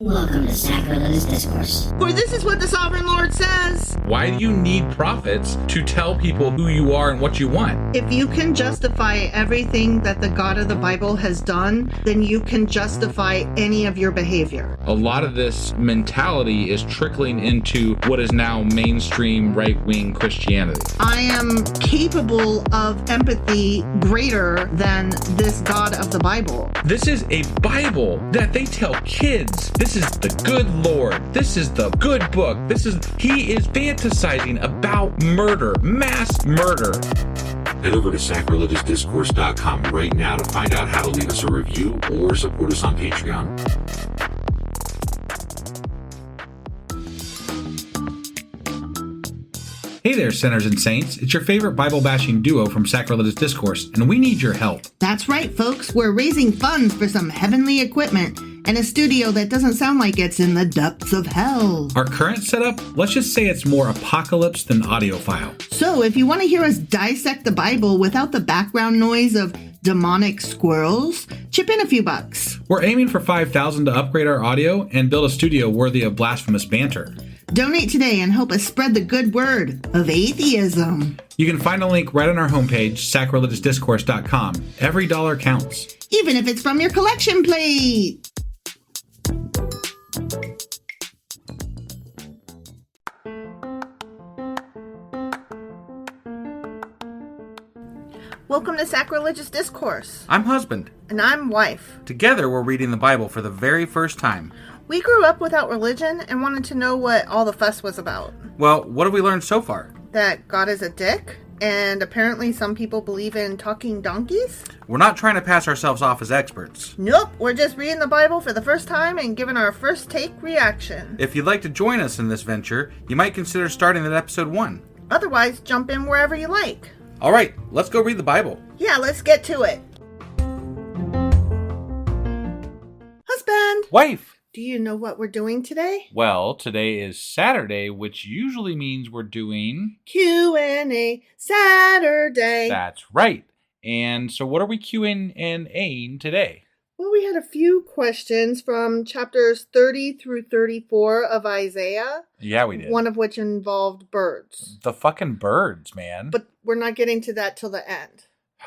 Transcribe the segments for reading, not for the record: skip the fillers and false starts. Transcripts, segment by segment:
Welcome to Sacrilegious Discourse. For this is what the Sovereign Lord says. Why do you need prophets to tell people who you are and what you want? If you can justify everything that the God of the Bible has done, then you can justify any of your behavior. A lot of this mentality is trickling into what is now mainstream right-wing Christianity. I am capable of empathy greater than this God of the Bible. This is a Bible that they tell kids. This is the good Lord. This is the good book. He is fantasizing about murder, mass murder. Head over to sacrilegiousdiscourse.com right now to find out how to leave us a review or support us on Patreon. Hey there, sinners and saints. It's your favorite Bible-bashing duo from Sacrilegious Discourse, and we need your help. That's right, folks. We're raising funds for some heavenly equipment and a studio that doesn't sound like it's in the depths of hell. Our current setup, let's just say it's more apocalypse than audiophile. So if you want to hear us dissect the Bible without the background noise of demonic squirrels, chip in a few bucks. We're aiming for $5,000 to upgrade our audio and build a studio worthy of blasphemous banter. Donate today and help us spread the good word of atheism. You can find a link right on our homepage, sacrilegiousdiscourse.com. Every dollar counts. Even if it's from your collection plate. Welcome to Sacrilegious Discourse. I'm husband. And I'm wife. Together, we're reading the Bible for the very first time. We grew up without religion and wanted to know what all the fuss was about. Well, what have we learned so far? That God is a dick, and apparently some people believe in talking donkeys. We're not trying to pass ourselves off as experts. Nope, we're just reading the Bible for the first time and giving our first take reaction. If you'd like to join us in this venture, you might consider starting at episode 1. Otherwise, jump in wherever you like. All right, let's go read the Bible. Yeah, let's get to it. Husband! Wife! Do you know what we're doing today? Well, today is Saturday, which usually means we're doing Q&A Saturday. That's right. And so what are we Qing and Aing today? Well, we had a few questions from chapters 30 through 34 of Isaiah. Yeah, we did. One of which involved birds. The fucking birds, man. But we're not getting to that till the end.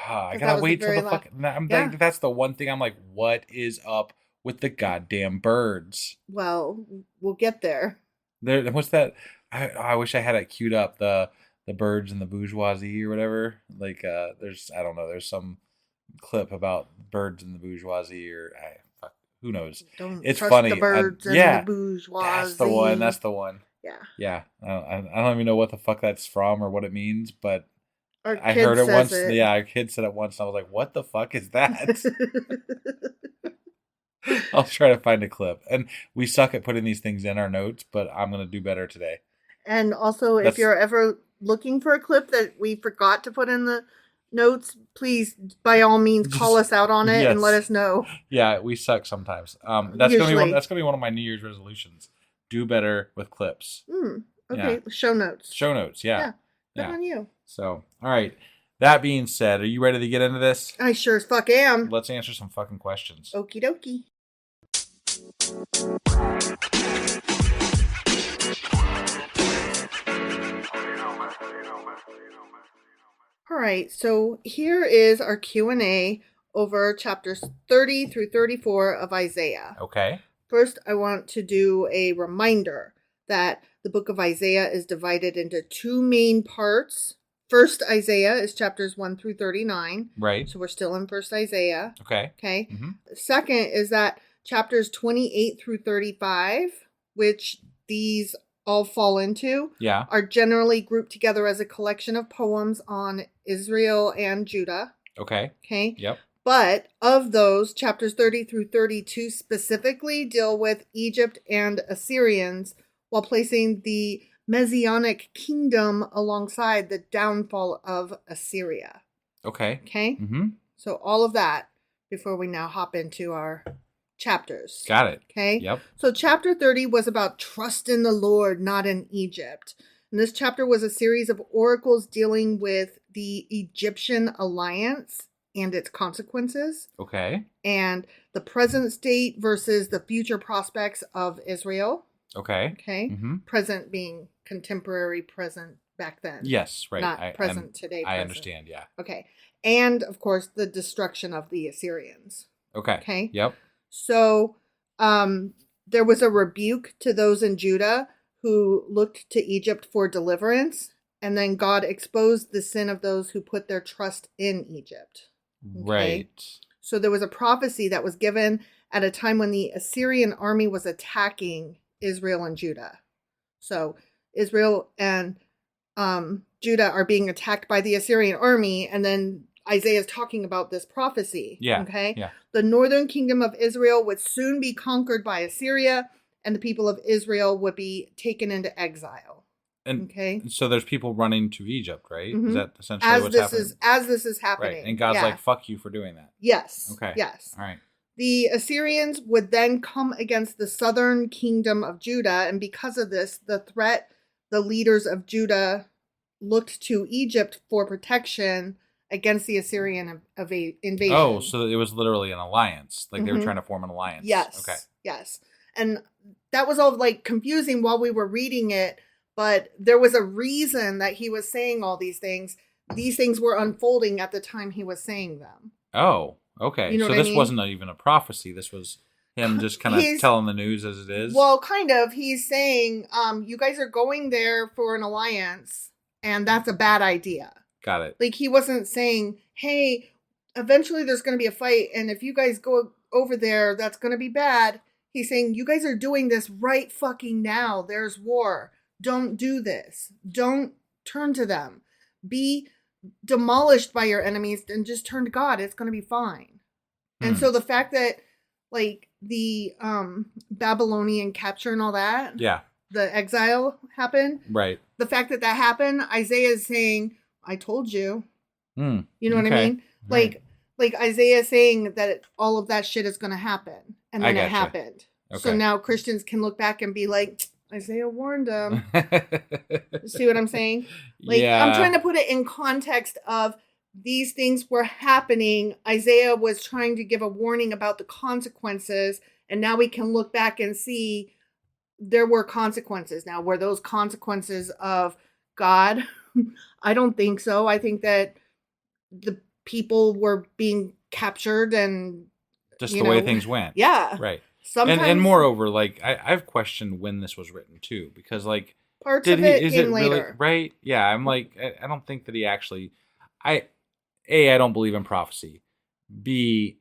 I gotta wait till the fucking... That's the one thing I'm like, what is up with the goddamn birds? Well, we'll get there. What's that? I wish I had it queued up. The birds and the bourgeoisie or whatever. Like, there's some clip about birds and the bourgeoisie who knows? It's funny. The birds and the bourgeoisie. That's the one. Yeah. Yeah. I don't even know what the fuck that's from or what it means, but I heard it once. Yeah, our kid said it once, and I was like, "What the fuck is that?" I'll try to find a clip. And we suck at putting these things in our notes, but I'm going to do better today. And also, if you're ever looking for a clip that we forgot to put in the notes, please, by all means, call us out on it and let us know. Yeah, we suck sometimes. That's going to be one of my New Year's resolutions. Do better with clips. Okay, yeah. Show notes. Yeah. Good on you. So, all right. That being said, are you ready to get into this? I sure as fuck am. Let's answer some fucking questions. Okie dokie. All right, so here is our Q&A over chapters 30 through 34 of Isaiah. Okay. First, I want to do a reminder that the book of Isaiah is divided into two main parts. First Isaiah is chapters 1 through 39. Right. So we're still in First Isaiah. Okay. Mm-hmm. Second is that chapters 28 through 35, which these all fall into, are generally grouped together as a collection of poems on Israel and Judah. Okay. Yep. But of those, chapters 30 through 32 specifically deal with Egypt and Assyrians, while placing the Messianic kingdom alongside the downfall of Assyria. Okay. Mm-hmm. So all of that before we now hop into our chapters. Got it. Okay. Yep. So chapter 30 was about trust in the Lord, not in Egypt. And this chapter was a series of oracles dealing with the Egyptian alliance and its consequences, Okay. and the present state versus the future prospects of Israel. Okay. Okay. Mm-hmm. Present being contemporary present back then. Yes, right. Not present today. I present. understand, yeah. Okay. And of course, the destruction of the Assyrians. Okay. Okay. Yep. So there was a rebuke to those in Judah who looked to Egypt for deliverance. And then God exposed the sin of those who put their trust in Egypt. Okay? Right. So there was a prophecy that was given at a time when the Assyrian army was attacking Israel and Judah. So Israel and Judah are being attacked by the Assyrian army, and then Isaiah is talking about this prophecy. Yeah. Okay. Yeah. The northern kingdom of Israel would soon be conquered by Assyria, and the people of Israel would be taken into exile. And okay. So there's people running to Egypt, right? Mm-hmm. Is that essentially what's happening? As this is happening. Right. And God's like, fuck you for doing that. Yes. Okay. Yes. All right. The Assyrians would then come against the southern kingdom of Judah, and because of this, the leaders of Judah looked to Egypt for protection against the Assyrian invasion. Oh, so it was literally an alliance. Like they were trying to form an alliance. Yes. Okay. Yes. And that was all like confusing while we were reading it, but there was a reason that he was saying all these things. These things were unfolding at the time he was saying them. Oh, okay. You know so what I this mean? wasn't even a prophecy. This was him just kind of telling the news as it is. Well, kind of. He's saying, you guys are going there for an alliance, and that's a bad idea. Got it. Like, he wasn't saying, hey, eventually there's going to be a fight, and if you guys go over there, that's going to be bad. He's saying, you guys are doing this right fucking now. There's war. Don't do this. Don't turn to them. Be demolished by your enemies and just turn to God. It's going to be fine. And so the fact that, like, the Babylonian capture and all that, the exile happened, right? The fact that happened, Isaiah is saying, I told you. You know what I mean? Like Isaiah saying that all of that shit is going to happen. And then it happened. Okay. So now Christians can look back and be like, Isaiah warned them. See what I'm saying? Like, I'm trying to put it in context of these things were happening. Isaiah was trying to give a warning about the consequences. And now we can look back and see there were consequences. Now, were those consequences of God? I don't think so. I think that the people were being captured and just the way things went. Yeah. Right. Sometimes, and moreover, like I've questioned when this was written too, because like parts of it came later. Really, right? Yeah, I'm like I don't think that he actually. I don't believe in prophecy. B,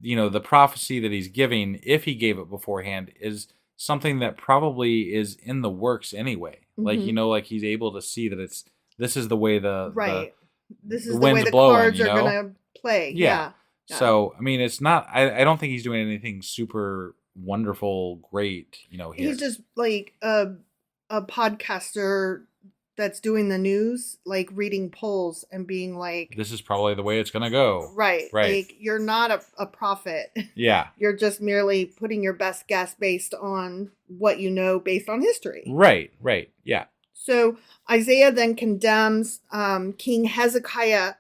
the prophecy that he's giving, if he gave it beforehand, is something that probably is in the works anyway. Like like he's able to see that this is the way the way the cards are gonna play. Yeah. So I mean, it's not. I don't think he's doing anything super wonderful, great. Here. He's just like a podcaster that's doing the news, like reading polls and being like, "This is probably the way it's gonna go." Right. Like you're not a prophet. Yeah. You're just merely putting your best guess based on what you know, based on history. Right. Right. Yeah. So Isaiah then condemns King Hezekiah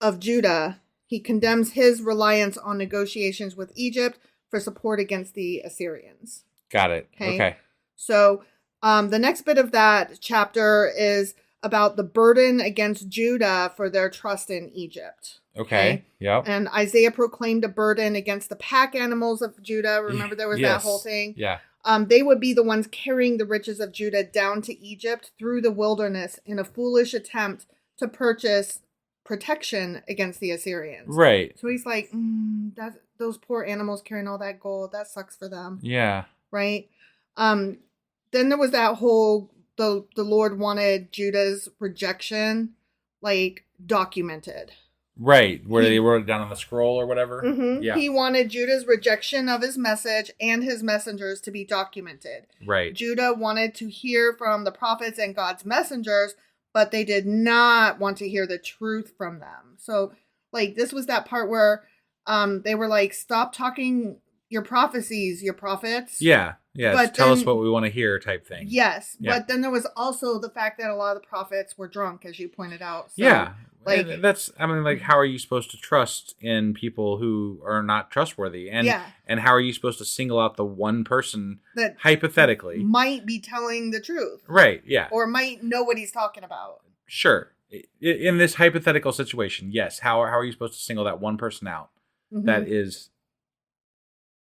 of Judah. He condemns his reliance on negotiations with Egypt for support against the Assyrians. Got it. Okay. So the next bit of that chapter is about the burden against Judah for their trust in Egypt. Okay. Yep. And Isaiah proclaimed a burden against the pack animals of Judah. Remember there was that whole thing? Yeah. They would be the ones carrying the riches of Judah down to Egypt through the wilderness in a foolish attempt to purchase protection against the Assyrians. Right. So he's like, those poor animals carrying all that gold, that sucks for them. Yeah. Right. Then there was that whole, the Lord wanted Judah's rejection, like, documented. Right. Where they wrote it down on the scroll or whatever. Mm-hmm. Yeah. He wanted Judah's rejection of his message and his messengers to be documented. Right. Judah wanted to hear from the prophets and God's messengers, but they did not want to hear the truth from them. So, like, this was that part where they were like, stop talking your prophecies, your prophets. Yeah. Yeah. But tell us what we want to hear type thing. Yes. Yeah. But then there was also the fact that a lot of the prophets were drunk, as you pointed out. So, yeah. Like, and that's, I mean, like, how are you supposed to trust in people who are not trustworthy? And yeah, and how are you supposed to single out the one person that hypothetically? might be telling the truth. Right, yeah. Or might know what he's talking about. Sure. In this hypothetical situation, yes. How are you supposed to single that one person out that is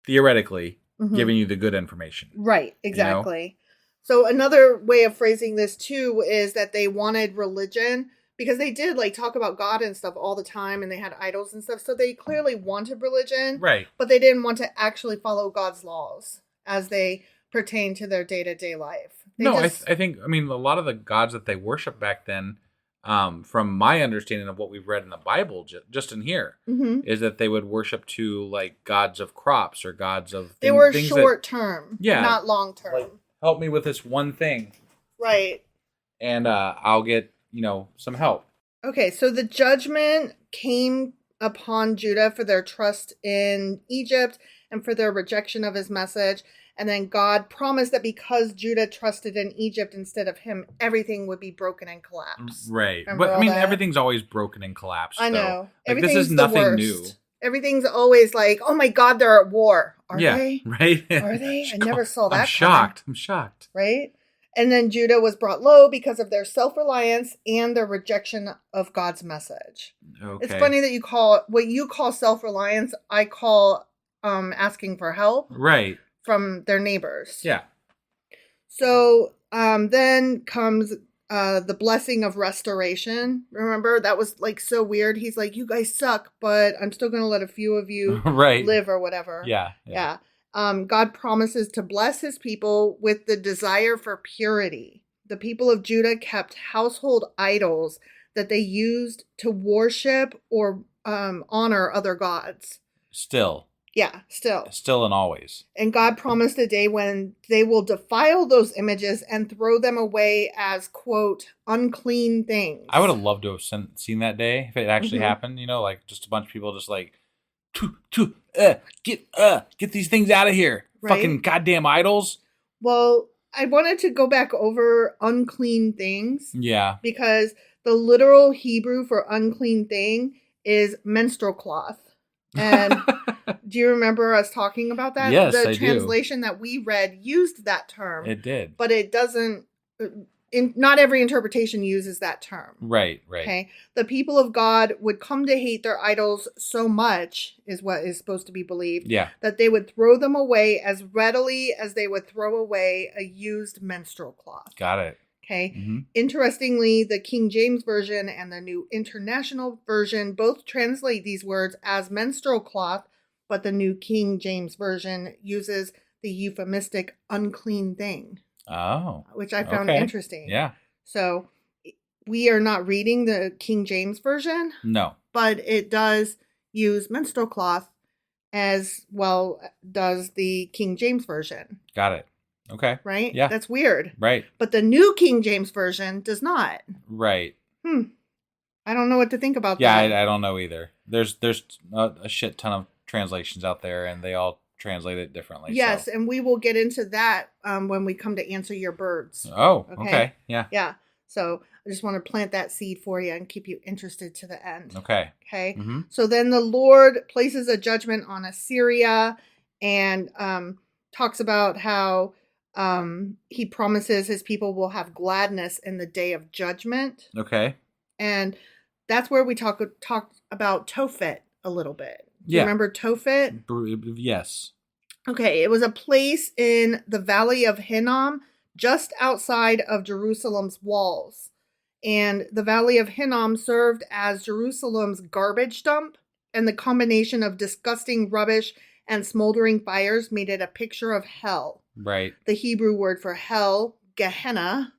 theoretically giving you the good information? Right, exactly. So another way of phrasing this too is that they wanted religion, because they did like talk about God and stuff all the time, and they had idols and stuff. So they clearly wanted religion, Right. but they didn't want to actually follow God's laws as they pertain to their day-to-day life. I think, I mean, a lot of the gods that they worshiped back then, from my understanding of what we've read in the Bible, just in here, is that they would worship to like gods of crops or gods of they were things short term, not long term. Like, help me with this one thing, right? And I'll get some help. Okay, so the judgment came upon Judah for their trust in Egypt and for their rejection of his message. And then God promised that because Judah trusted in Egypt instead of him, everything would be broken and collapse. Right. Remember But I mean, that? everything's always broken and collapsed. I know. Though. Like, Everything's this is the nothing worst. new. Everything's always like, oh my God, they're at war. Are they? Right? Are they? I never saw that. I'm shocked. Right? And then Judah was brought low because of their self-reliance and their rejection of God's message. Okay. It's funny that you call what you call self-reliance, I call asking for help. Right. From their neighbors. Yeah. So then comes the blessing of restoration. Remember, that was like so weird. He's like, you guys suck, but I'm still going to let a few of you live or whatever. Yeah. God promises to bless his people with the desire for purity. The people of Judah kept household idols that they used to worship or honor other gods. Still and always. And God promised a day when they will defile those images and throw them away as, quote, unclean things. I would have loved to have seen that day if it actually happened. Like just a bunch of people just like, get these things out of here. Right? Fucking goddamn idols. Well, I wanted to go back over unclean things. Yeah. Because the literal Hebrew for unclean thing is menstrual cloth. And do you remember us talking about that? Yes, the I translation that we read used that term. It did. But it doesn't, not every interpretation uses that term. Right. Okay. The people of God would come to hate their idols so much, is what is supposed to be believed, that they would throw them away as readily as they would throw away a used menstrual cloth. Got it. Okay. Interestingly, the King James Version and the New International Version both translate these words as menstrual cloth, but the New King James Version uses the euphemistic unclean thing. Oh. Which I found interesting. Yeah. So we are not reading the King James Version. No. But it does use menstrual cloth as well does the King James Version. Got it. Okay. Right? Yeah. That's weird. Right. But the New King James Version does not. Right. I don't know what to think about that. Yeah, I don't know either. There's a shit ton of translations out there, and they all translate it differently. Yes, so. and we will get into that when we come to answer your birds. Oh, okay. Yeah. Yeah. So I just want to plant that seed for you and keep you interested to the end. Okay. Okay. So then the Lord places a judgment on Assyria and talks about how he promises his people will have gladness in the day of judgment. Okay. And that's where we talked about Tophet a little bit. Do you remember Tophet? Yes. Okay, it was a place in the Valley of Hinnom, just outside of Jerusalem's walls. And the Valley of Hinnom served as Jerusalem's garbage dump, and the combination of disgusting rubbish and smoldering fires made it a picture of hell. Right. The Hebrew word for hell, Gehenna,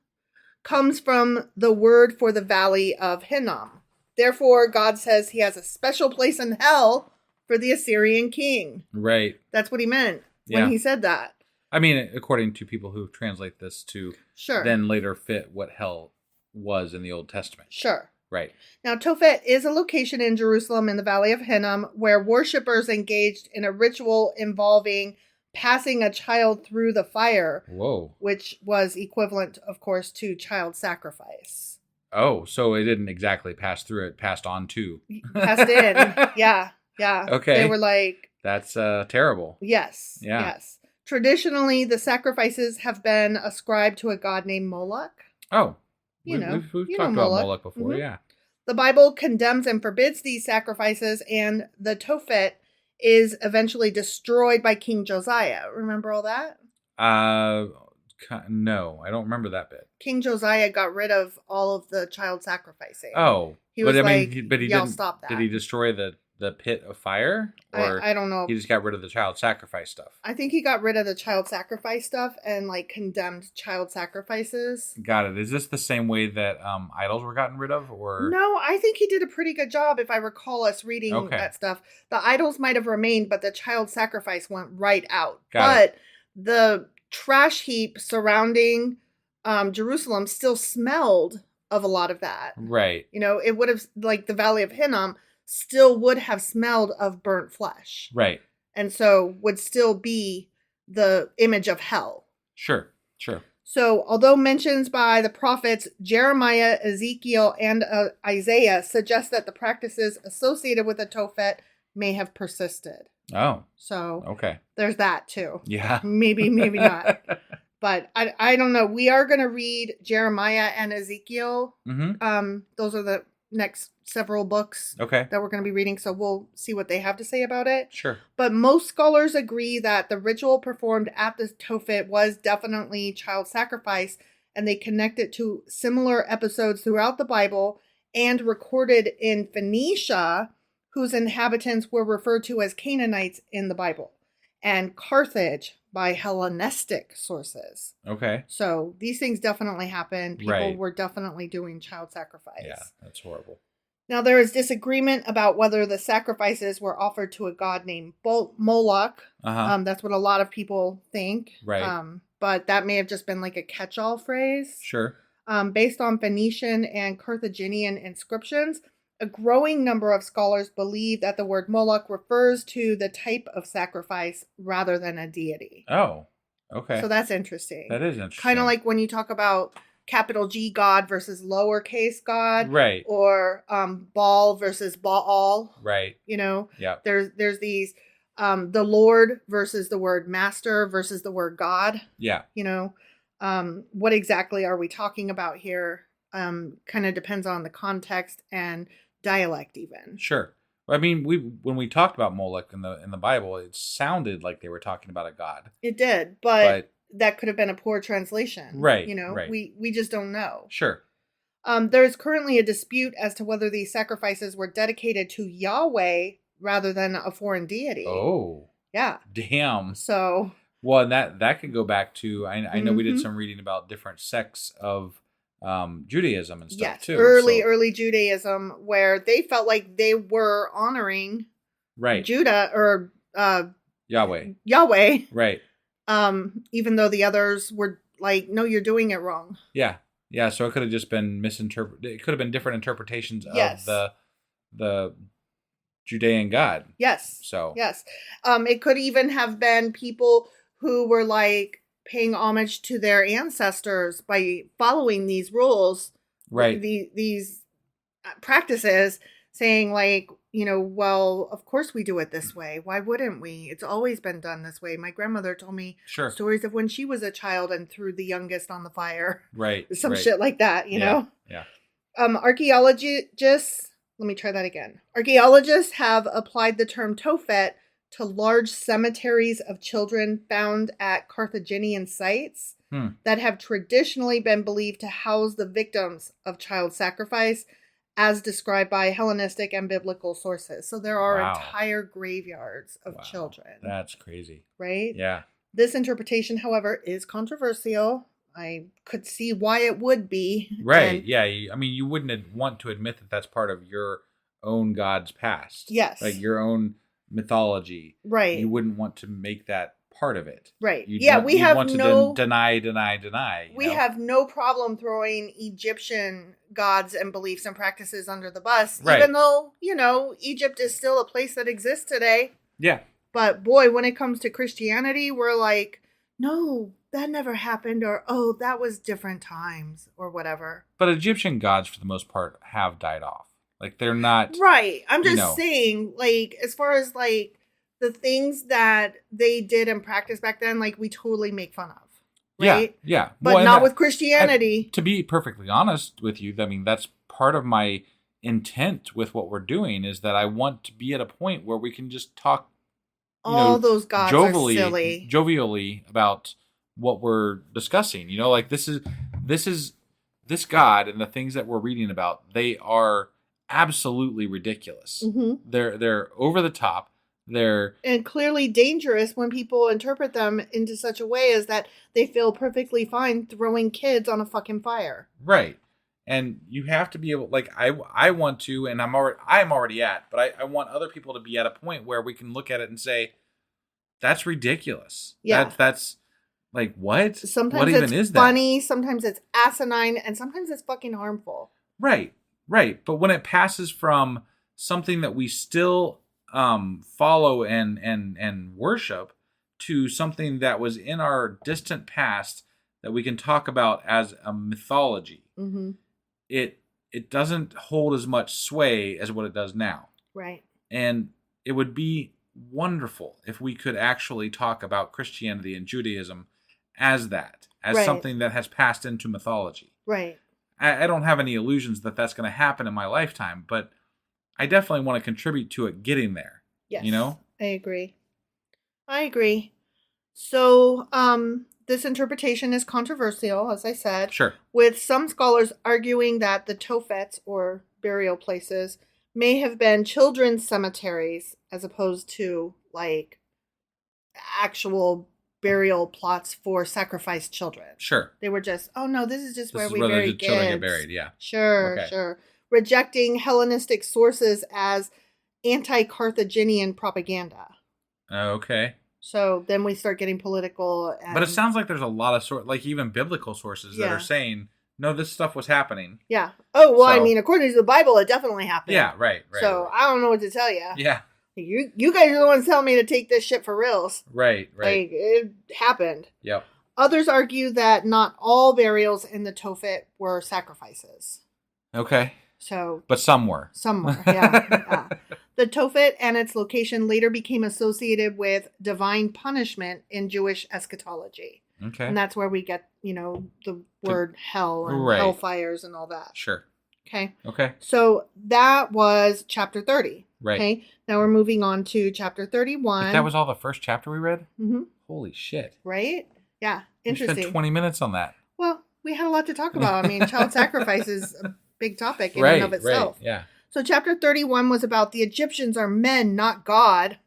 comes from the word for the Valley of Hinnom. Therefore, God says he has a special place in hell for the Assyrian king. Right. That's what he meant when he said that. I mean, according to people who translate this to then later fit what hell was in the Old Testament. Sure. Right. Now, Tophet is a location in Jerusalem in the Valley of Hinnom where worshipers engaged in a ritual involving passing a child through the fire. Whoa. Which was equivalent, of course, to child sacrifice. Oh, so it didn't exactly pass through, it passed on to. Passed in. Yeah. Okay. They were like, that's terrible. yes. Yeah. Yes. Traditionally, the sacrifices have been ascribed to a god named Molech. Oh, We've talked about Molech before. Mhm. Yeah. The Bible condemns and forbids these sacrifices, and the Tophet is eventually destroyed by King Josiah. Remember all that? No, I don't remember that bit. King Josiah got rid of all of the child sacrificing. Oh, he was but like, he y'all didn't stop that. Did he destroy the pit of fire, or I don't know. He just got rid of the child sacrifice stuff. I think he got rid of the child sacrifice stuff and like condemned child sacrifices. Got it. Is this the same way that idols were gotten rid of, or no? I think he did a pretty good job. If I recall us reading that stuff, the idols might have remained, but the child sacrifice went right out. But the trash heap surrounding Jerusalem still smelled of a lot of that. Right. You know, it would have, like the Valley of Hinnom still would have smelled of burnt flesh. Right. And so would still be the image of hell. Sure. So although mentions by the prophets Jeremiah, Ezekiel, and Isaiah suggest that the practices associated with the Tophet may have persisted. Oh. So okay. There's that too. Yeah. Maybe not. But I don't know. We are going to read Jeremiah and Ezekiel. Mm-hmm. Those are the next several books that we're going to be reading. So we'll see what they have to say about it. Sure. But most scholars agree that the ritual performed at the Tophet was definitely child sacrifice. And they connect it to similar episodes throughout the Bible and recorded in Phoenicia, whose inhabitants were referred to as Canaanites in the Bible, and Carthage by Hellenistic sources. Okay. So these things definitely happened. People were definitely doing child sacrifice. Yeah, that's horrible. Now, there is disagreement about whether the sacrifices were offered to a god named Molech. That's what a lot of people think. Right. But that may have just been like a catch-all phrase. Sure. Based on Phoenician and Carthaginian inscriptions, a growing number of scholars believe that the word Molech refers to the type of sacrifice rather than a deity. Oh, okay. So that's interesting. That is interesting. Kind of like when you talk about capital G God versus lowercase God. Right. Or Baal versus Baal. Right. You know? Yeah. There's these, the Lord versus the word master versus the word God. Yeah. You know? What exactly are we talking about here? Kind of depends on the context and dialect even. Sure. I mean, when we talked about Molech in the Bible, it sounded like they were talking about a god. It did, but that could have been a poor translation. Right. You know, right. we just don't know. Sure. There is currently a dispute as to whether these sacrifices were dedicated to Yahweh rather than a foreign deity. Oh. Yeah. Damn. So. Well, that could go back to, I know we did some reading about different sects of Judaism and stuff too. Early Judaism, where they felt like they were honoring Judah or Yahweh. Right. Even though the others were like, no, you're doing it wrong. Yeah. Yeah. So it could have just been misinterpreted. It could have been different interpretations of the Judean God. Yes. So yes. It could even have been people who were like paying homage to their ancestors by following these rules, right? These practices, saying like, you know, well, of course we do it this way. Why wouldn't we? It's always been done this way. My grandmother told me stories of when she was a child and threw the youngest on the fire. Right. Some shit like that, you know? Yeah. Archaeologists, let me try that again. Archaeologists have applied the term Tophet to large cemeteries of children found at Carthaginian sites that have traditionally been believed to house the victims of child sacrifice, as described by Hellenistic and biblical sources. So there are entire graveyards of children. That's crazy. Right? Yeah. This interpretation, however, is controversial. I could see why it would be. Right. Yeah. I mean, you wouldn't want to admit that that's part of your own God's past. Yes. Like your own mythology. Right. You wouldn't want to make that part of it. Right. You'd we have want no to deny. We have no problem throwing Egyptian gods and beliefs and practices under the bus, even though, you know, Egypt is still a place that exists today. Yeah. But boy, when it comes to Christianity, we're like, no, that never happened, or, oh, that was different times, or whatever. But Egyptian gods, for the most part, have died off. Like, they're not... Right. I'm just you know. saying, like, as far as, like, the things that they did and practiced back then, like, we totally make fun of. Right? Yeah. But Well, not with Christianity. to be perfectly honest with you, I mean, that's part of my intent with what we're doing, is that I want to be at a point where we can just talk all those gods are silly. jovially about what we're discussing. Like this God and the things that we're reading about, they are absolutely ridiculous. Mm-hmm. They're over the top. They're clearly dangerous when people interpret them into such a way as that they feel perfectly fine throwing kids on a fucking fire. Right. And you have to be able, like, I want to, and I'm already at, but I want other people to be at a point where we can look at it and say, that's ridiculous. Yeah. That's like, what? Sometimes what even it's is funny, sometimes it's asinine, and sometimes it's fucking harmful. Right. But when it passes from something that we still follow and worship to something that was in our distant past that we can talk about as a mythology, mm-hmm. it doesn't hold as much sway as what it does now. Right. And it would be wonderful if we could actually talk about Christianity and Judaism as that, as right. something that has passed into mythology. Right. I don't have any illusions that that's going to happen in my lifetime, but I definitely want to contribute to it getting there. Yes. I agree. So, this interpretation is controversial, as I said. Sure. With some scholars arguing that the Tophets, or burial places, may have been children's cemeteries as opposed to, like, actual burial plots for sacrificed children. Sure. They were just, oh no, this is just where we where bury the children kids. get buried, yeah. Sure. Rejecting Hellenistic sources as anti-Carthaginian propaganda. Okay. So then we start getting political. But it sounds like there's a lot of like even biblical sources that are saying, no, this stuff was happening. Yeah. Oh, well, I mean, according to the Bible, it definitely happened. Yeah, right. So I don't know what to tell you. Yeah. You guys are the ones telling me to take this shit for reals. Right. Like, it happened. Yep. Others argue that not all burials in the Tophet were sacrifices. Okay. So, but some were. Some were, yeah. The Tophet and its location later became associated with divine punishment in Jewish eschatology. Okay. And that's where we get, the word hell and hellfires and all that. Sure. Okay. So that was chapter 30. Right. Okay. Now we're moving on to chapter 31. But that was all the first chapter we read? Mm-hmm. Holy shit. Right? Yeah. Interesting. We spent 20 minutes on that. Well, we had a lot to talk about. I mean, child sacrifice is a big topic in and of itself. Right. Yeah. So chapter 31 was about the Egyptians are men, not God.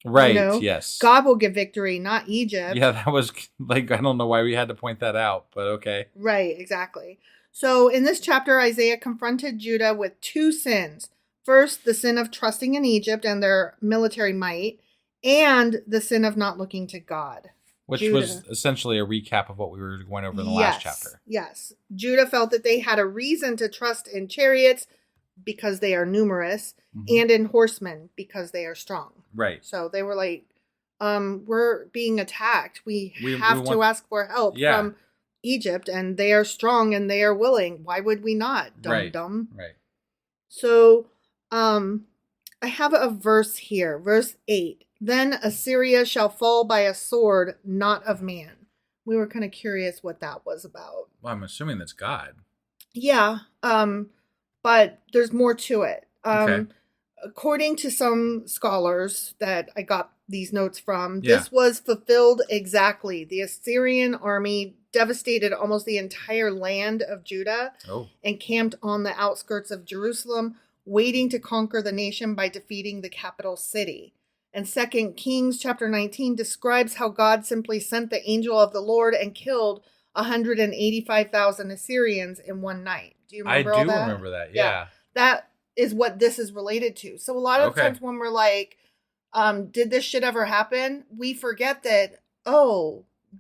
Right, yes. God will give victory, not Egypt. Yeah, that was, like, I don't know why we had to point that out, but okay. Right, exactly. So in this chapter, Isaiah confronted Judah with two sins. First, the sin of trusting in Egypt and their military might, and the sin of not looking to God. Which was essentially a recap of what we were going over in the last chapter. Yes. Judah felt that they had a reason to trust in chariots because they are numerous, and in horsemen because they are strong. Right. So they were like, we're being attacked. We have to ask for help from Egypt, and they are strong and they are willing. Why would we not? Dumb. Right. So, I have a verse here, verse 8. Then Assyria shall fall by a sword, not of man. We were kind of curious what that was about. Well, I'm assuming that's God. Yeah. But there's more to it. Okay. According to some scholars that I got these notes from, this was fulfilled exactly. The Assyrian army devastated almost the entire land of Judah and camped on the outskirts of Jerusalem, waiting to conquer the nation by defeating the capital city. And 2 Kings chapter 19 describes how God simply sent the angel of the Lord and killed 185,000 Assyrians in one night. Do you remember all that? I do remember that, yeah. That is what this is related to. So a lot of times when we're like, did this shit ever happen? We forget that,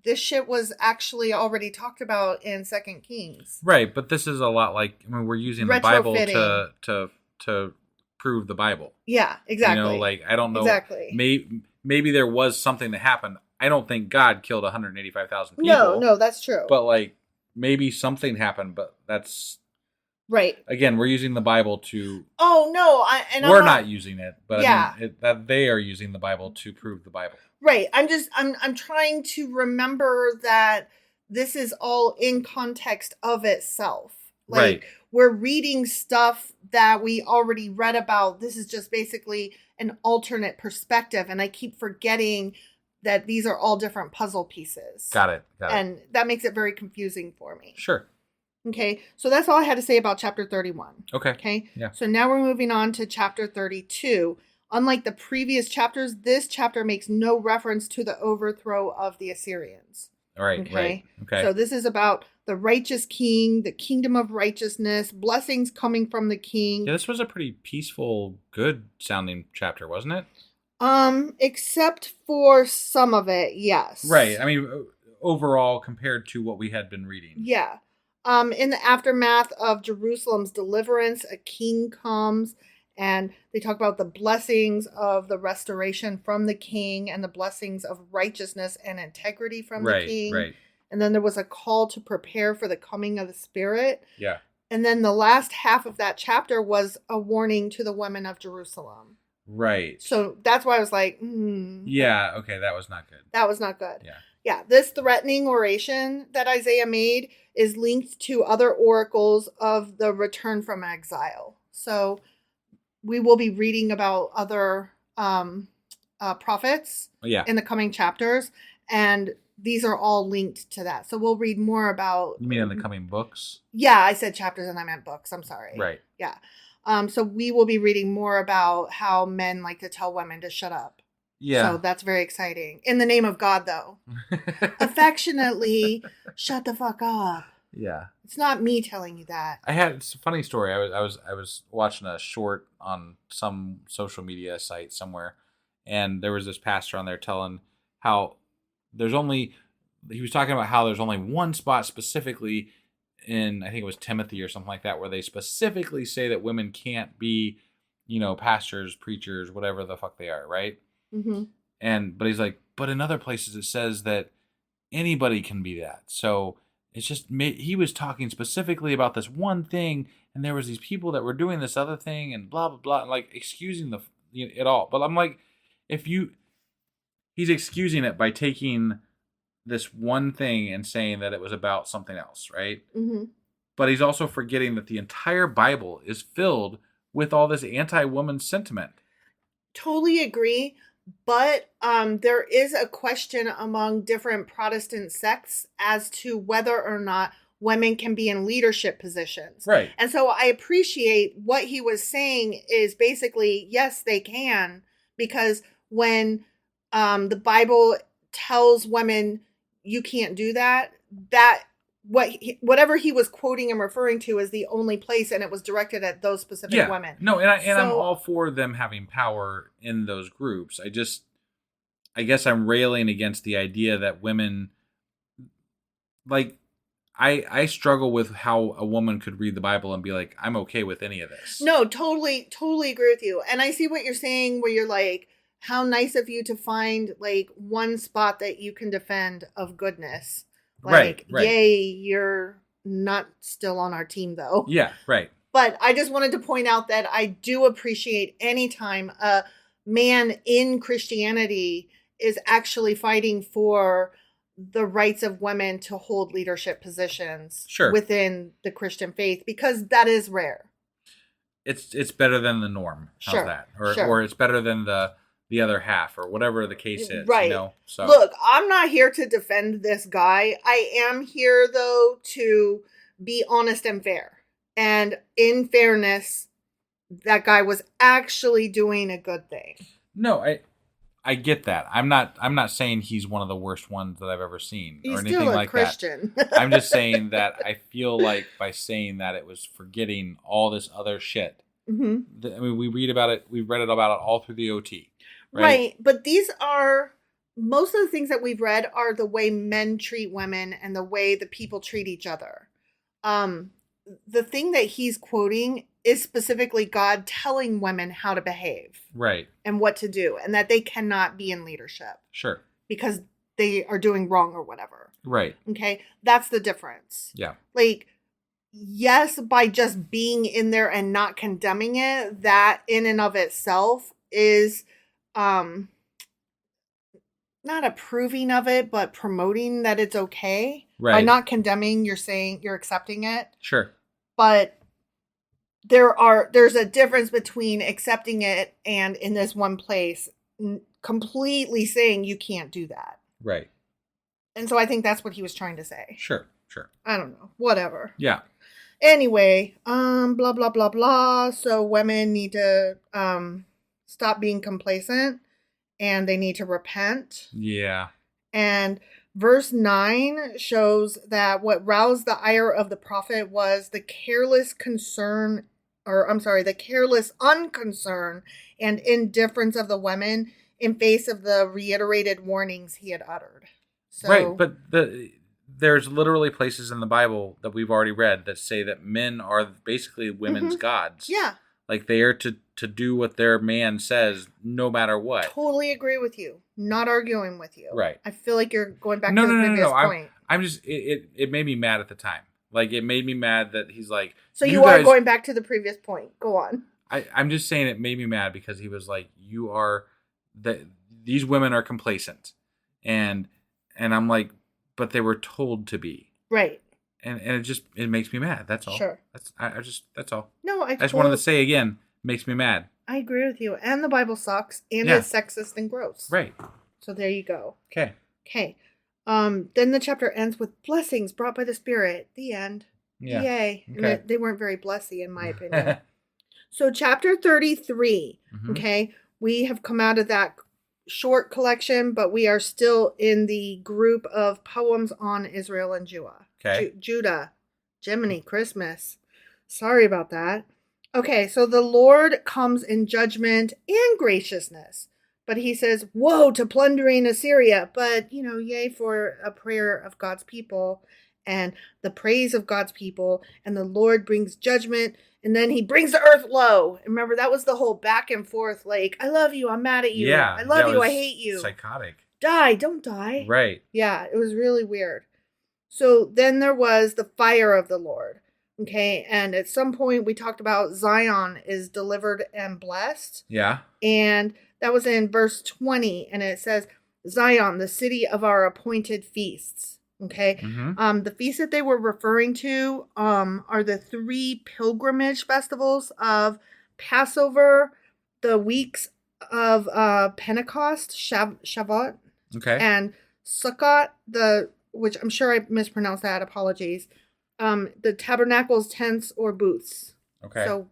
this shit was actually already talked about in 2 Kings. Right, but this is a lot like, I mean, we're using the Bible to prove the Bible. Yeah, exactly. I don't know. Exactly. Maybe there was something that happened I don't think God killed 185,000 people. No, that's true. But like maybe something happened, but that's right. Again, we're using the Bible to. Oh no, we're not using it, but yeah. I mean, that they are using the Bible to prove the Bible. Right. I'm trying to remember that this is all in context of itself. Like, right. We're reading stuff that we already read about. This is just basically an alternate perspective, and I keep forgetting that these are all different puzzle pieces. Got it. And that makes it very confusing for me. Sure. Okay, so that's all I had to say about chapter 31. Okay. Yeah. So now we're moving on to chapter 32. Unlike the previous chapters, this chapter makes no reference to the overthrow of the Assyrians. Right. So this is about the righteous king, the kingdom of righteousness, blessings coming from the king. Yeah, this was a pretty peaceful, good sounding chapter, wasn't it? Except for some of it, yes. Right. I mean, overall, compared to what we had been reading. Yeah. In the aftermath of Jerusalem's deliverance, a king comes and they talk about the blessings of the restoration from the king and the blessings of righteousness and integrity from the king. Right. And then there was a call to prepare for the coming of the Spirit. Yeah. And then the last half of that chapter was a warning to the women of Jerusalem. Right. So that's why I was like, yeah, okay, that was not good. That was not good. Yeah. Yeah, this threatening oration that Isaiah made is linked to other oracles of the return from exile. So we will be reading about other prophets in the coming chapters, and these are all linked to that. So we'll read more about... You mean in the coming books? Yeah, I said chapters and I meant books. I'm sorry. Right. Yeah. So we will be reading more about how men like to tell women to shut up. Yeah. So that's very exciting. In the name of God, though. Affectionately, shut the fuck up. Yeah. It's not me telling you that. It's a funny story. I was watching a short on some social media site somewhere, and there was this pastor on there telling how he was talking about how there's only one spot specifically in, I think it was Timothy or something like that, where they specifically say that women can't be, pastors, preachers, whatever the fuck they are, right? Mm-hmm. But he's like, but in other places it says that anybody can be that. So it's just, he was talking specifically about this one thing, and there was these people that were doing this other thing, and blah blah blah, and like excusing it all. But I'm like, he's excusing it by taking this one thing and saying that it was about something else, right? Mm-hmm. But he's also forgetting that the entire Bible is filled with all this anti-woman sentiment. Totally agree. But there is a question among different Protestant sects as to whether or not women can be in leadership positions. Right. And so I appreciate what he was saying is basically, yes, they can. Because when the Bible tells women you can't do that, whatever he was quoting and referring to is the only place, and it was directed at those specific women. No, and I'm all for them having power in those groups. I guess I'm railing against the idea that women, like, I struggle with how a woman could read the Bible and be like, I'm okay with any of this. No, totally agree with you. And I see what you're saying where you're like, how nice of you to find like one spot that you can defend of goodness. Like, right. Yay, you're not still on our team, though. Yeah, right. But I just wanted to point out that I do appreciate any time a man in Christianity is actually fighting for the rights of women to hold leadership positions within the Christian faith, because that is rare. It's better than the norm. How's that? Or it's better than the other half, or whatever the case is. Right. So look, I'm not here to defend this guy. I am here though to be honest and fair. And in fairness, that guy was actually doing a good thing. No, I get that. I'm not saying he's one of the worst ones that I've ever seen or anything like Christian. that. I'm just saying that I feel like by saying that it was forgetting all this other shit. Mm-hmm. I mean, we read about it. We've read about it all through the OT. Right. But these are, most of the things that we've read are the way men treat women and the way the people treat each other. The thing that he's quoting is specifically God telling women how to behave. Right. And what to do, and that they cannot be in leadership. Sure. Because they are doing wrong or whatever. Right. Okay. That's the difference. Yeah. Like, yes, by just being in there and not condemning it, that in and of itself is not approving of it, but promoting that it's okay. Right. By not condemning, you're saying you're accepting it. Sure. But there's a difference between accepting it and in this one place completely saying you can't do that. Right. And so I think that's what he was trying to say. Sure. I don't know. Whatever. Yeah. Anyway, blah, blah, blah, blah. So women need to stop being complacent and they need to repent. Yeah. And verse 9 shows that what roused the ire of the prophet was the careless unconcern and indifference of the women in face of the reiterated warnings he had uttered. So, right, but there's literally places in the Bible that we've already read that say that men are basically women's gods. Yeah. Like they are to do what their man says no matter what. Totally agree with you. Not arguing with you. Right. I feel like you're going back to the previous point. I'm just, it made me mad at the time. Like it made me mad that he's like. So you are going back to the previous point. Go on. I'm just saying it made me mad because he was like, these women are complacent. And I'm like, but they were told to be. Right. And it makes me mad. That's all. Sure. That's all. No, I just wanted to say again, makes me mad. I agree with you. And the Bible sucks and is sexist and gross. Right. So there you go. Okay. Then the chapter ends with blessings brought by the Spirit. The end. Yeah. Yay. Okay. And they weren't very blessy in my opinion. So chapter 33. Mm-hmm. Okay. We have come out of that short collection, but we are still in the group of poems on Israel and Judah. Okay. Judah. Jiminy Christmas. Sorry about that. Okay, so the Lord comes in judgment and graciousness. But he says, woe to plundering Assyria. But, yay for a prayer of God's people and the praise of God's people. And the Lord brings judgment. And then he brings the earth low. Remember, that was the whole back and forth. Like, I love you. I'm mad at you. Yeah. I love you. I hate you. Psychotic. Die. Don't die. Right. Yeah, it was really weird. So then there was the fire of the Lord. Okay, and at some point we talked about Zion is delivered and blessed. Yeah. And that was in verse 20, and it says, Zion, the city of our appointed feasts. Okay. Mm-hmm. The feasts that they were referring to are the 3 pilgrimage festivals of Passover, the weeks of Pentecost, Shavuot, okay, and Sukkot, which I'm sure I mispronounced that, apologies. The tabernacles, tents, or booths. Okay. So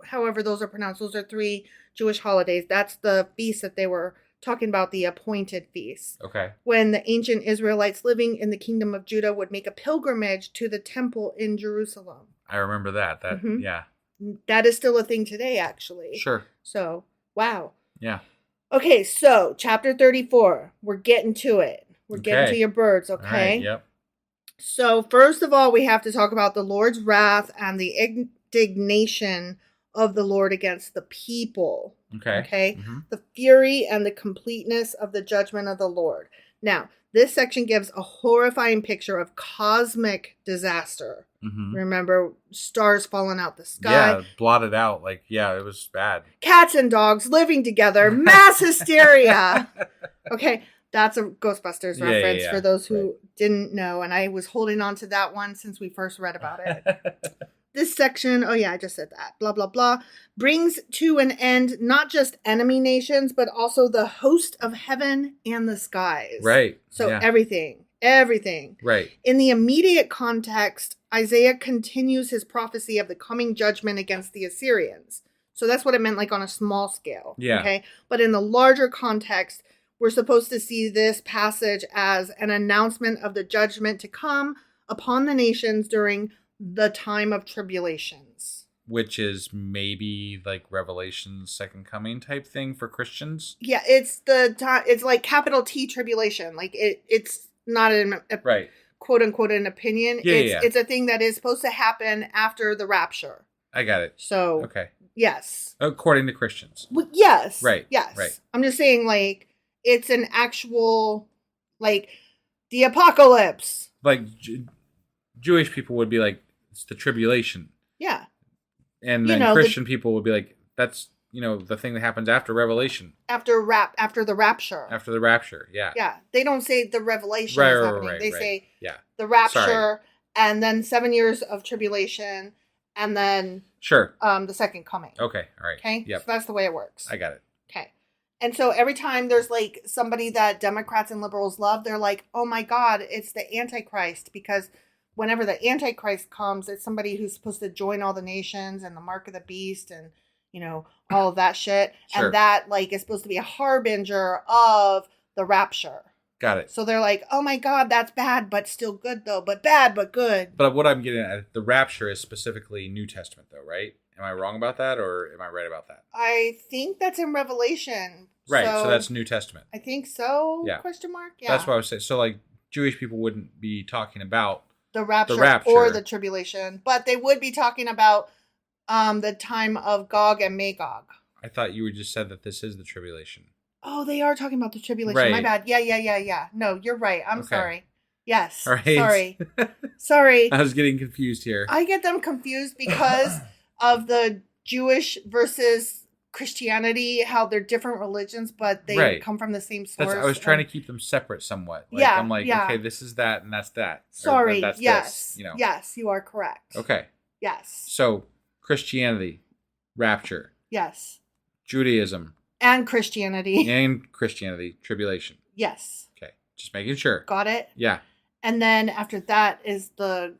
however those are pronounced, those are 3 Jewish holidays. That's the feast that they were talking about, the appointed feast. Okay. When the ancient Israelites living in the kingdom of Judah would make a pilgrimage to the temple in Jerusalem. I remember that. Yeah. That is still a thing today, actually. Sure. So, wow. Yeah. Okay, so chapter 34. We're getting to it. We're getting to your birds, okay? All right, yep. So, first of all, we have to talk about the Lord's wrath and the indignation of the Lord against the people. Okay? Mm-hmm. The fury and the completeness of the judgment of the Lord. Now, this section gives a horrifying picture of cosmic disaster. Mm-hmm. Remember, stars falling out the sky. Yeah, blotted out. It was bad. Cats and dogs living together. Mass hysteria. Okay, that's a Ghostbusters reference for those who didn't know. And I was holding on to that one since we first read about it. This section, I just said that, blah, blah, blah, brings to an end not just enemy nations, but also the host of heaven and the skies. Right. So everything. Right. In the immediate context, Isaiah continues his prophecy of the coming judgment against the Assyrians. So that's what it meant on a small scale. Yeah. Okay. But in the larger context, we're supposed to see this passage as an announcement of the judgment to come upon the nations during the time of tribulations. Which is maybe Revelation's second coming type thing for Christians. Yeah, it's the time. It's capital T tribulation. It's not a right, quote unquote an opinion. Yeah, it's a thing that is supposed to happen after the rapture. I got it. So okay, yes, according to Christians. Well, yes, right, yes. Right. I'm just saying it's an actual Like the apocalypse. Like Jewish people would be like, it's the tribulation. Yeah. And then Christian people would be like, that's, the thing that happens after Revelation. After the rapture. After the rapture, yeah. Yeah. They don't say the revelation is happening. They say the rapture and then 7 years of tribulation and then the second coming. Okay, all right. Okay? Yep. So that's the way it works. I got it. Okay. And so every time there's like somebody that Democrats and liberals love, they're like, oh my God, it's the Antichrist. Because whenever the Antichrist comes, it's somebody who's supposed to join all the nations and the mark of the beast and, all of that shit. Sure. And that like is supposed to be a harbinger of the rapture. Got it. So they're like, oh my God, that's bad, but still good though. But bad, but good. But what I'm getting at, the rapture is specifically New Testament though, right? Am I wrong about that or am I right about that? I think that's in Revelation. Right, so that's New Testament. I think so, yeah. Question mark? Yeah. That's what I was saying. So like Jewish people wouldn't be talking about the rapture or the tribulation, but they would be talking about the time of Gog and Magog. I thought you just said that this is the tribulation. Oh, they are talking about the tribulation. Right. My bad. Yeah. No, you're right. I'm sorry. Yes. All right. Sorry. Sorry. I was getting confused here. I get them confused because of the Jewish versus Christianity, how they're different religions, but they come from the same source. I was trying to keep them separate somewhat. Like, I'm like, okay, this is that and that's that. Sorry. That's yes. this, Yes, you are correct. Okay. Yes. So Christianity, rapture. Yes. Judaism. And Christianity. And Christianity, tribulation. Yes. Okay. Just making sure. Got it? Yeah. And then after that is the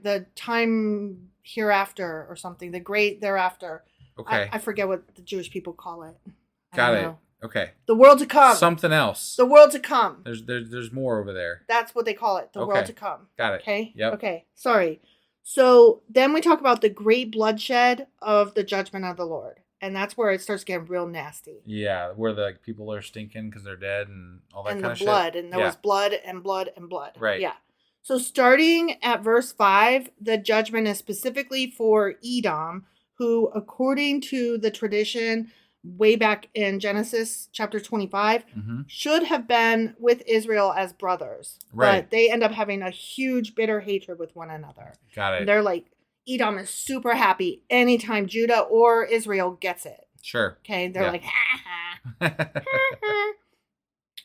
time hereafter or something, the great thereafter. Okay. I forget what the Jewish people call it. Got it. Okay. The world to come. Something else. The world to come. There's more over there. That's what they call it. The world to come. Got it. Okay. Yep. Okay. Sorry. So then we talk about the great bloodshed of the judgment of the Lord. And that's where it starts getting real nasty. Yeah, where the people are stinking because they're dead and all that kind of shit. And the blood. And there was blood and blood and blood. Right. Yeah. So starting at verse 5, the judgment is specifically for Edom, who, according to the tradition way back in Genesis chapter 25, should have been with Israel as brothers. Right. But they end up having a huge bitter hatred with one another. Got it. And they're like, Edom is super happy anytime Judah or Israel gets it. Sure. Okay. They're like, ha ha.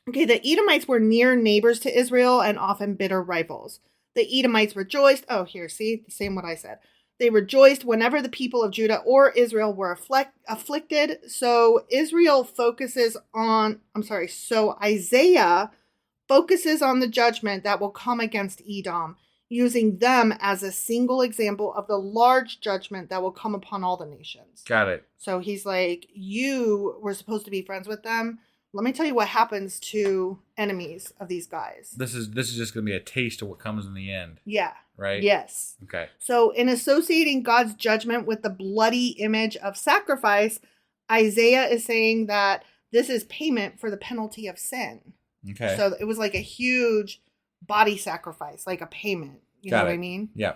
Okay. The Edomites were near neighbors to Israel and often bitter rivals. The Edomites rejoiced. Oh, here, see, the same what I said. They rejoiced whenever the people of Judah or Israel were afflicted. So Isaiah focuses on the judgment that will come against Edom, using them as a single example of the large judgment that will come upon all the nations. Got it. So he's like, you were supposed to be friends with them. Let me tell you what happens to enemies of these guys. This is just going to be a taste of what comes in the end. Yeah. Right? Yes. Okay. So in associating God's judgment with the bloody image of sacrifice, Isaiah is saying that this is payment for the penalty of sin. Okay. So it was like a huge body sacrifice, like a payment. You know what I mean? Yeah.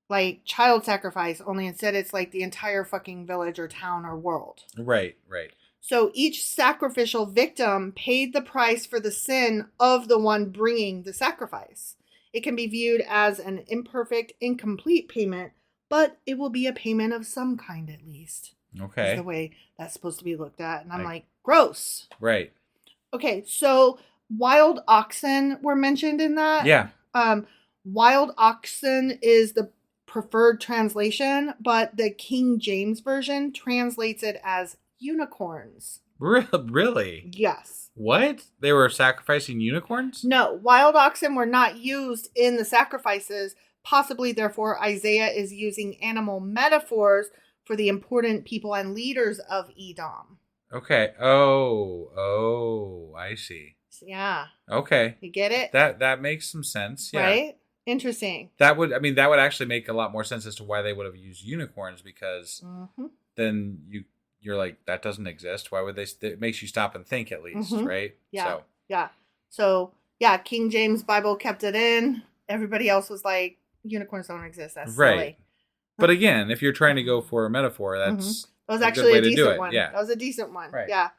Like child sacrifice, only instead it's like the entire fucking village or town or world. Right, right. So each sacrificial victim paid the price for the sin of the one bringing the sacrifice. It can be viewed as an imperfect, incomplete payment, but it will be a payment of some kind at least. Okay. That's the way that's supposed to be looked at. And I'm like, gross. Right. Okay, so wild oxen were mentioned in that. Yeah. Wild oxen is the preferred translation, but the King James Version translates it as unicorns. Really? Yes. What? They were sacrificing unicorns? No, wild oxen were not used in the sacrifices. Possibly, therefore, Isaiah is using animal metaphors for the important people and leaders of Edom. Okay. Oh, I see. Yeah. Okay. You get it? That makes some sense. Yeah. Right? Interesting. That would actually make a lot more sense as to why they would have used unicorns, because then you're like, that doesn't exist. Why would they? It makes you stop and think at least, right? Yeah. So, King James Bible kept it in. Everybody else was like, unicorns don't exist. That's right. Silly. But again, if you're trying to go for a metaphor, that's that was actually a decent one. Yeah. That was a decent one. Right. Yeah.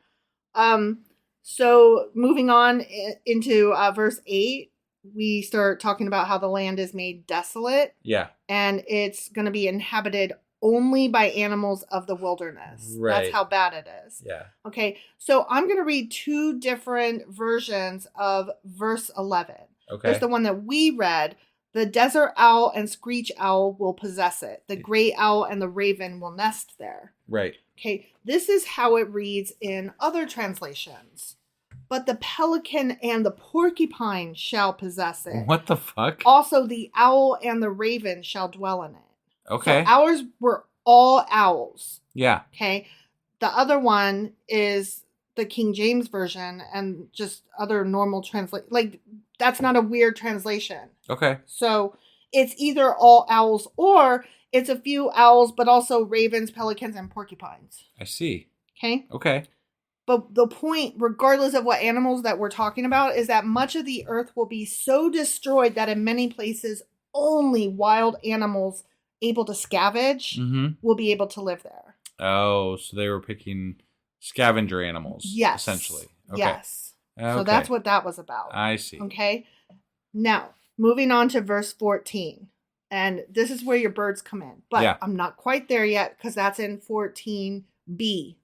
So moving on into verse 8, we start talking about how the land is made desolate. Yeah. And it's going to be inhabited only by animals of the wilderness. Right. That's how bad it is. Yeah. Okay. So I'm going to read two different versions of verse 11. Okay. There's the one that we read. The desert owl and screech owl will possess it. The gray owl and the raven will nest there. Right. Okay. This is how it reads in other translations. But the pelican and the porcupine shall possess it. What the fuck? Also, the owl and the raven shall dwell in it. Okay. So ours were all owls. Yeah. Okay. The other one is the King James version and just other normal translation. Like, that's not a weird translation. Okay. So it's either all owls or it's a few owls, but also ravens, pelicans, and porcupines. I see. Okay. Okay. But the point, regardless of what animals that we're talking about, is that much of the earth will be so destroyed that in many places, only wild animals able to scavenge will be able to live there. Oh, so they were picking scavenger animals, yes, essentially. Okay. Yes. Okay. So that's what that was about. I see. Okay. Now, moving on to verse 14. And this is where your birds come in. But I'm not quite there yet because that's in 14b,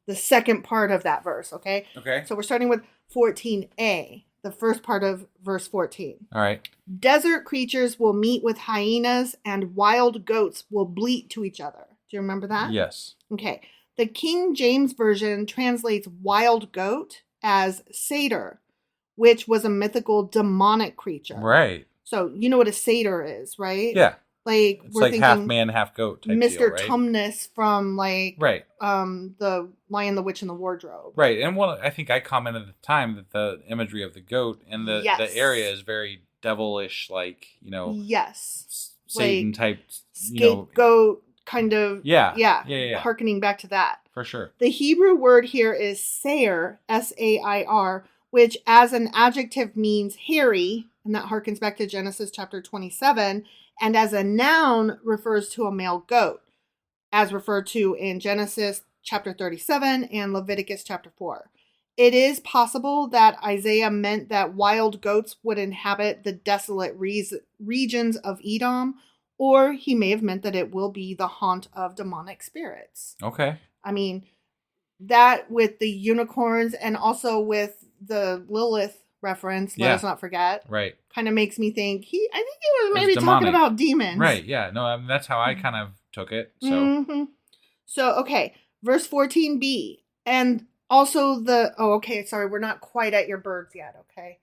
the second part of that verse. Okay. Okay. So we're starting with 14a, the first part of verse 14. All right. Desert creatures will meet with hyenas and wild goats will bleat to each other. Do you remember that? Yes. Okay. The King James Version translates wild goat as satyr, which was a mythical demonic creature. Right. So you know what a satyr is, right? Yeah. Like It's we're like thinking half man, half goat type Mr. deal, right? Tumnus from like Right. The Lion, the Witch, and the Wardrobe. Right. And I think I commented at the time that the imagery of the goat and the area is very devilish, like, Yes. Satan like, type, scapegoat kind of. Yeah. Harkening back to that. For sure. The Hebrew word here is sair, S-A-I-R, which as an adjective means hairy, and that harkens back to Genesis chapter 27, and as a noun refers to a male goat, as referred to in Genesis chapter 37 and Leviticus chapter 4. It is possible that Isaiah meant that wild goats would inhabit the desolate regions of Edom, or he may have meant that it will be the haunt of demonic spirits. Okay. I mean, that with the unicorns and also with the Lilith reference, let us not forget. Right. Kind of makes me think I think he was maybe demonic. talking about demons. Right. Yeah. No, I mean, that's how I kind of took it. So. So, okay. Verse 14b. And also sorry, we're not quite at your birds yet, okay?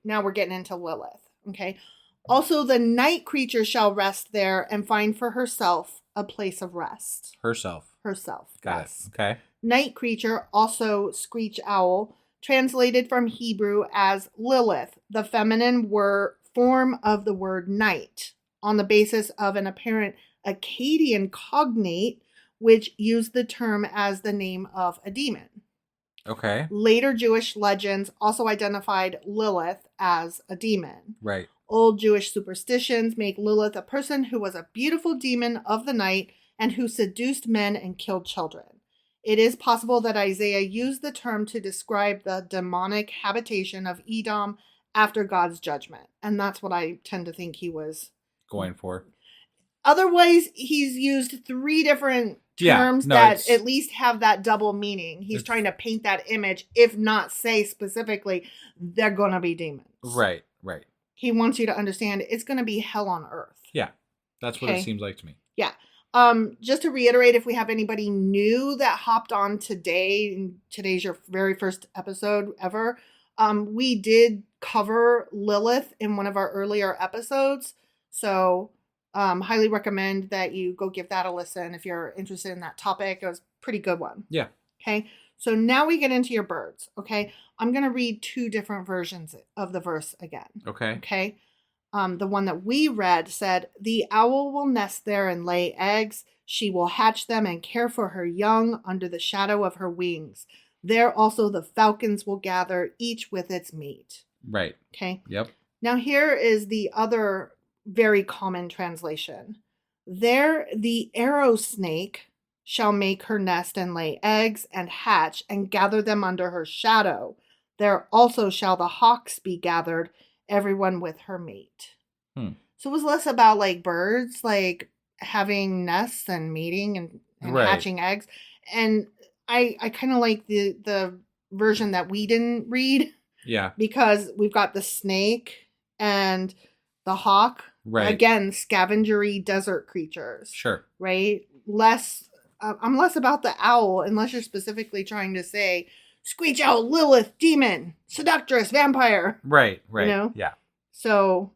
Now we're getting into Lilith, okay? Also, the night creature shall rest there and find for herself a place of rest. Herself. Got yes. it. Okay. Night creature, also screech owl, translated from Hebrew as Lilith, the feminine form of the word night, on the basis of an apparent Akkadian cognate, which used the term as the name of a demon. Okay. Later Jewish legends also identified Lilith as a demon. Right. Old Jewish superstitions make Lilith a person who was a beautiful demon of the night and who seduced men and killed children. It is possible that Isaiah used the term to describe the demonic habitation of Edom after God's judgment. And that's what I tend to think he was going for. Otherwise, he's used three different terms that at least have that double meaning. He's trying to paint that image, if not say specifically, they're going to be demons. Right. He wants you to understand it's going to be hell on earth. Yeah. That's what it seems like to me. Yeah. Just to reiterate, if we have anybody new that hopped on today, and today's your very first episode ever, we did cover Lilith in one of our earlier episodes. So highly recommend that you go give that a listen if you're interested in that topic. It was a pretty good one. Yeah. Okay. So now we get into your birds. Okay. I'm going to read two different versions of the verse again. Okay. Okay. The one that we read said, "The owl will nest there and lay eggs. She will hatch them and care for her young under the shadow of her wings. There also the falcons will gather, each with its mate." Right. Okay. Yep. Now here is the other very common translation. "There the arrow snake shall make her nest and lay eggs and hatch and gather them under her shadow. there also shall the hawks be gathered, everyone with her mate. So it was less about like birds, like having nests and mating and Right. hatching eggs. And I kind of like the version that we didn't read Yeah. because we've got the snake and the hawk. Right. Again, scavengery desert creatures. Sure. Right? I'm less about the owl, unless you're specifically trying to say, screech owl, Lilith, demon, seductress, vampire. Right. You know? Yeah. So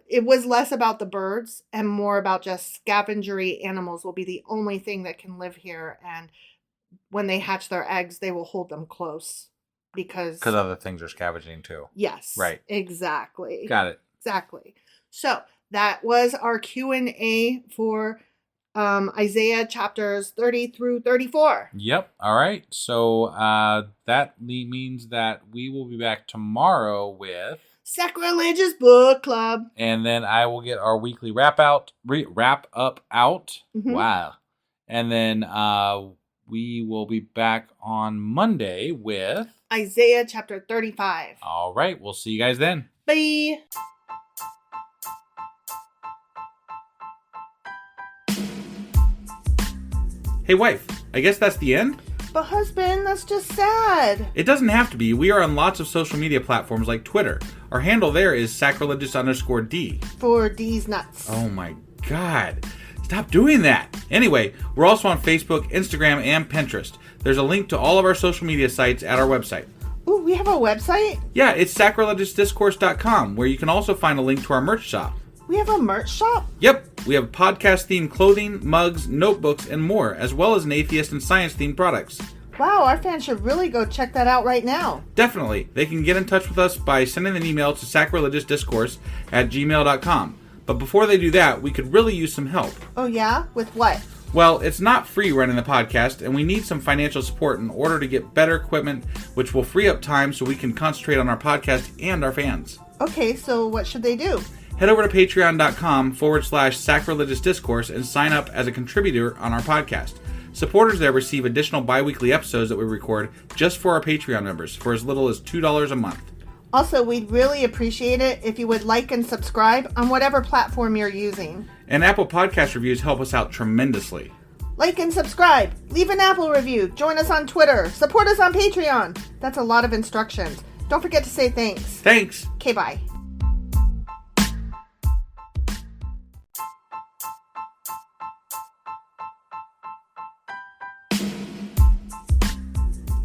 it was less about the birds and more about just scavengery animals will be the only thing that can live here. And when they hatch their eggs, they will hold them close because other things are scavenging too. Yes. Right. Exactly. Got it. Exactly. So that was our Q&A for Isaiah chapters 30 through 34. Yep. All right. So that means that we will be back tomorrow with Sacrilegious Book Club. And then I will get our weekly wrap up out. Mhm. Wow. And then we will be back on Monday with Isaiah chapter 35. All right. We'll see you guys then. Bye. Hey, wife. I guess that's the end? But husband, that's just sad. It doesn't have to be. We are on lots of social media platforms like Twitter. Our handle there is sacrilegious_D. For D's nuts. Oh my God. Stop doing that. Anyway, we're also on Facebook, Instagram, and Pinterest. There's a link to all of our social media sites at our website. Ooh, we have a website? Yeah, it's sacrilegiousdiscourse.com, where you can also find a link to our merch shop. We have a merch shop? Yep, we have podcast-themed clothing, mugs, notebooks, and more, as well as an atheist and science-themed products. Wow, our fans should really go check that out right now. Definitely. They can get in touch with us by sending an email to sacrilegiousdiscourse@gmail.com. But before they do that, we could really use some help. Oh yeah? With what? Well, it's not free running the podcast, and we need some financial support in order to get better equipment, which will free up time so we can concentrate on our podcast and our fans. Okay, so what should they do? Head over to patreon.com/sacrilegiousdiscourse and sign up as a contributor on our podcast. Supporters there receive additional bi-weekly episodes that we record just for our Patreon members for as little as $2 a month. Also, we'd really appreciate it if you would like and subscribe on whatever platform you're using. And Apple Podcast reviews help us out tremendously. Like and subscribe. Leave an Apple review. Join us on Twitter. Support us on Patreon. That's a lot of instructions. Don't forget to say thanks. Thanks. Okay, bye.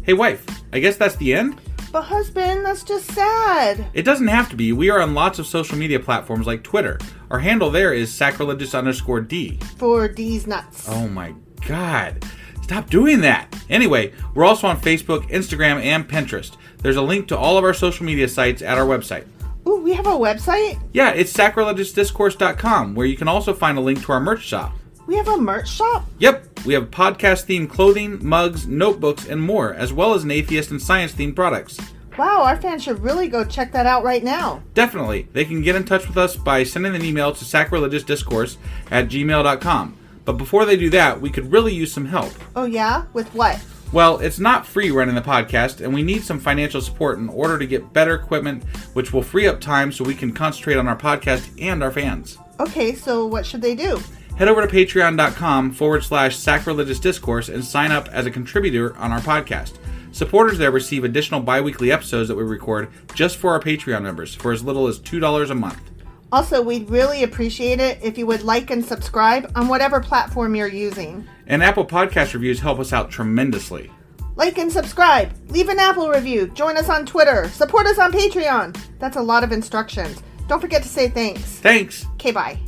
Hey, wife. I guess that's the end? But husband, that's just sad. It doesn't have to be. We are on lots of social media platforms like Twitter. Our handle there is sacrilegious_D. For D's nuts. Oh my God. Stop doing that. Anyway, we're also on Facebook, Instagram, and Pinterest. There's a link to all of our social media sites at our website. Ooh, we have a website? Yeah, it's sacrilegiousdiscourse.com, where you can also find a link to our merch shop. We have a merch shop? Yep, we have podcast-themed clothing, mugs, notebooks, and more, as well as an atheist and science-themed products. Wow, our fans should really go check that out right now. Definitely. They can get in touch with us by sending an email to sacrilegiousdiscourse@gmail.com. But before they do that, we could really use some help. Oh yeah? With what? Well, it's not free running the podcast, and we need some financial support in order to get better equipment, which will free up time so we can concentrate on our podcast and our fans. Okay, so what should they do? Head over to patreon.com/sacrilegiousdiscourse and sign up as a contributor on our podcast. Supporters there receive additional bi-weekly episodes that we record just for our Patreon members for as little as $2 a month. Also, we'd really appreciate it if you would like and subscribe on whatever platform you're using. And Apple Podcast reviews help us out tremendously. Like and subscribe. Leave an Apple review. Join us on Twitter. Support us on Patreon. That's a lot of instructions. Don't forget to say thanks. Thanks. Okay, bye.